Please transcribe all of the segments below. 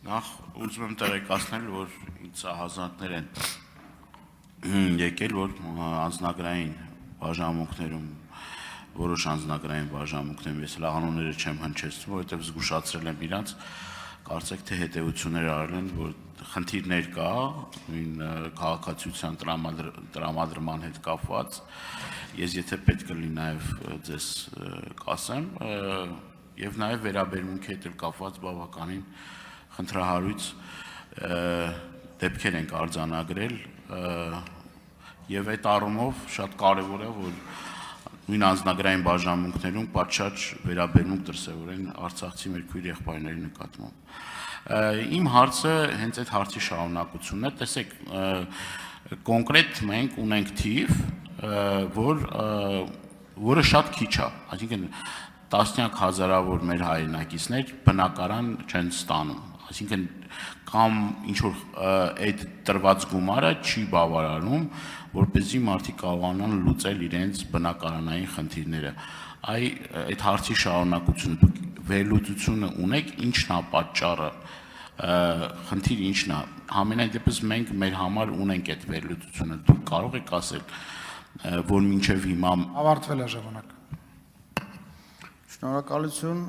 Նախ ուզում եմ տեղեկացնել, որ ինձ հազարներ են եկել, որ անձնագրային բաժանմունքներում, որոշ անձնագրային բաժանմունքներում ես լաղանունները չեմ հնչեցնում, որովհետև զգուշացրել եմ իրանց, կարծեք թե հետևություններ արել են, որ խնդիրներ կա, քաղաքացիության տրամադրման հետ կապված, ես եթե պետք կլինի նաև ձեզ կասեմ, եւ նաև վերաբերմունքի հետ կապված բավականին խնդրահարույց դեպքեր ենք արձանագրել եւ այդ առումով շատ կարեւոր է, որ նույն անձնագրային բաժանմունքներում պատշաճ վերաբերմունք դրսևորեն արցախցի մեր քույր եղբայրների նկատմամբ։ Իմ հարցը հենց այդ հարցի շարունակությունն է, տեսեք, կոնկրետ մենք ունենք թիվ, որը շատ քիչ է, այսինքն տասնյակ հազարավոր մեր հայրենակիցներ բնակարան չեն ստանում, այսինքն կամ ինչ-որ այդ տրված գումարը չի բավարարում, որպեսզի մարդիկ կարողանան լուծել իրենց բնակարանային խնդիրները։ Այդ հարցի շարունակությունը դուք վերլուծությունը ունեք, ինչն է պատճառը, խնդիրը ինչն է, համենայն դեպս մենք մեր համար ունենք այդ վերլուծությունը, դուք կարող եք ասել, որ մինչև հիմա ավարտվել է ժամանակ։ Շնորհակալություն,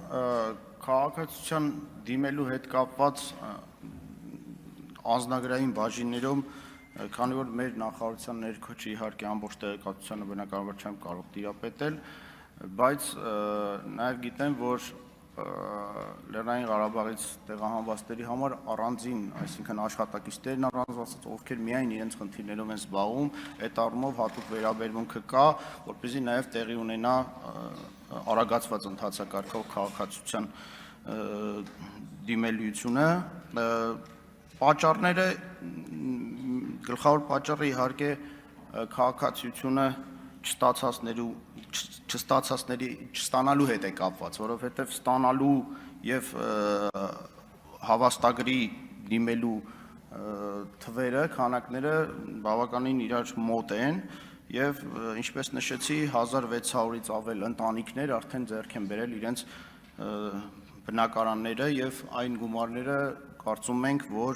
քաղաքացիության դիմելու հետ կապված անձնագրային բաժիններում, քանի որ մեր նախարարության ներքո չի իհարկե ամբողջ տեղեկատվությանը բնականաբար չեմ կարող տիրապետել, բայց նաև գիտեմ, որ Լեռնային Ղարաբաղից տեղահանվածների համար առանձին, այսինքն աշխատակիցներն առանձնացած, ովքեր միայն իրենց խնդիրներով են զբաղվում, այդ առումով հատուկ վերաբերմունքը կա, որպեսզի նաև տեղի ունենա արագացված ընթացակարգով քաղաքացիության դիմելիությունը, պատճառները, գլխավոր պատճառը իհարկե քաղաքացիությունը չստանալու հետ է կապված, որովհետև ստանալու և հավաստագրի դիմելու թվերը, քանակները բավականին իրար մոտ են և ինչպես նշեցի 1600-ից ավել ընտանիքներ արդեն ձեռք են բերել իրենց բնակարանները և այն գումարները կարծում ենք, որ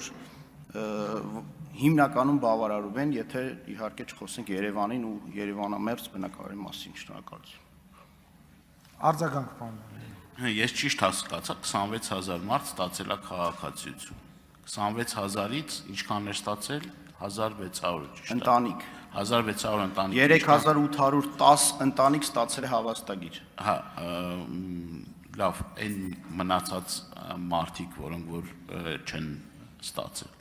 հիմնականում բավարարում են, եթե իհարկե չխոսենք Երևանին ու Երևանամերձ բնակարանի մասին, շնորհակալություն։ Արձագանք, պարոն։ Ես ճիշտ հասկացա, 26000 մարդ ստացել է քաղաքացիություն, 26000-ից ինչքան է ստացել, 1600, ճիշտ է։ Ընտանիք։ 1600 ընտանիք։ 3810 ընտանիք ստացել է հավաստագիր։ Հա, լավ, այն մնացած մարդիկ, որոնք որ չեն ստացել։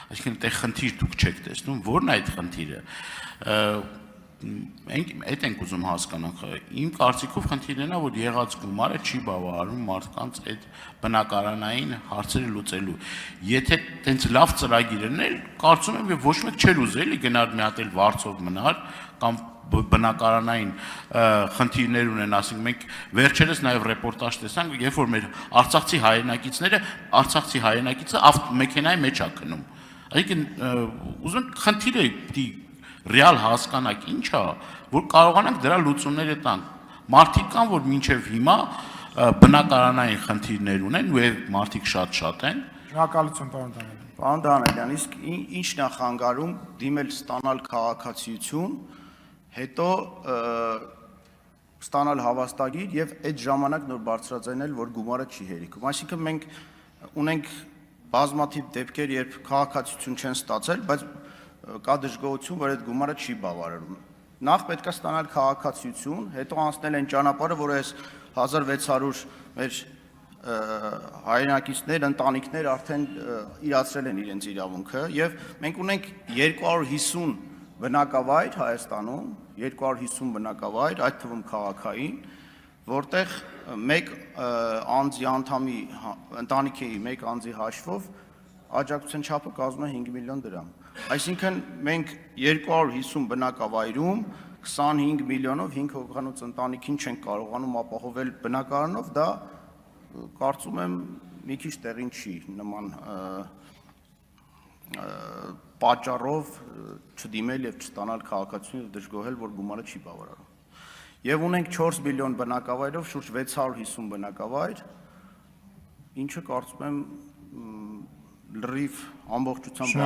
Այսինքն այդտեղ խնդիր դուք չեք տեսնում, ո՞րն է այդ խնդիրը։ Այդ ենք ուզում հասկանանք։ Իմ կարծիքով խնդիրն է, որ եղած գումարը չի բավարարում մարդկանց այդ բնակարանային հարցերը լուծելու։ Եթե տենց լավ ծրագիր էր, կարծում եմ ոչ մեկ չէր ուզել գնալ մի հատ էլ վարձով մնար կամ բնակարանային խնդիրներ ունեն, ասենք մենք վերջերս նաև ռեպորտաժ տեսանք, երբ որ մեր արցախցի հայրենակիցը ավտոմեքենայի մեջ է գնում։ Այսինքն ուզում ենք խնդիրը պիտի ռեալ հասկանանք ինչ է, որ կարողանանք դրա լուծումները տանք։ Մարդիկ կան, որ մինչև հիմա բնակարանային խնդիրներ ունեն ու այդ մարդիկ շատ են։ Շնորհակալություն, պարոն Դանիելյան։ Պարոն Դանիելյան, իսկ ի՞նչն է խանգարում դիմել ստանալ քաղաքացիություն, հետո ստանալ հավաստագիր եւ այդ ժամանակ նոր բարձրաձայնել, որ գումարը չի հերիքում։ Այսինքն մենք ունենք բազմաթիվ դեպքեր, երբ քաղաքացիություն չեն ստացել, բայց կա դժգոհություն, որ այդ գումարը չի բավարարում։ Նախ պետք է ստանալ քաղաքացիություն, հետո անցնել այն ճանապարհը, որը այս 1600 մեր հայրենակիցներ, ընտանիքներ արդեն իրացրել են իրենց իրավունքը եւ մենք ունենք 250 բնակավայր Հայաստանում, 250 բնակավայր, այդ թվում քաղաքային, որտեղ մեկ անձի անդամի ընտանիքի մեկ անձի հաշվով աջակցության չափը կազմում է 5 միլիոն դրամ։ Այսինքն մենք 250 բնակավայրում 25 միլիոնով 5 հոգանոց ընտանիքին չենք կարողանում ապահովել բնակարանով, դա կարծում եմ մի քիչ տեղին չի նման պատճառով չդիմել եւ չստանալ քաղաքացիություն եւ դժգոհել, որ գումարը չի բավարարում։ Եվ ունենք 4 միլիոն բնակավայրով շուրջ 650 բնակավայր, ինչը կարծում եմ լրիվ ամբողջությամբ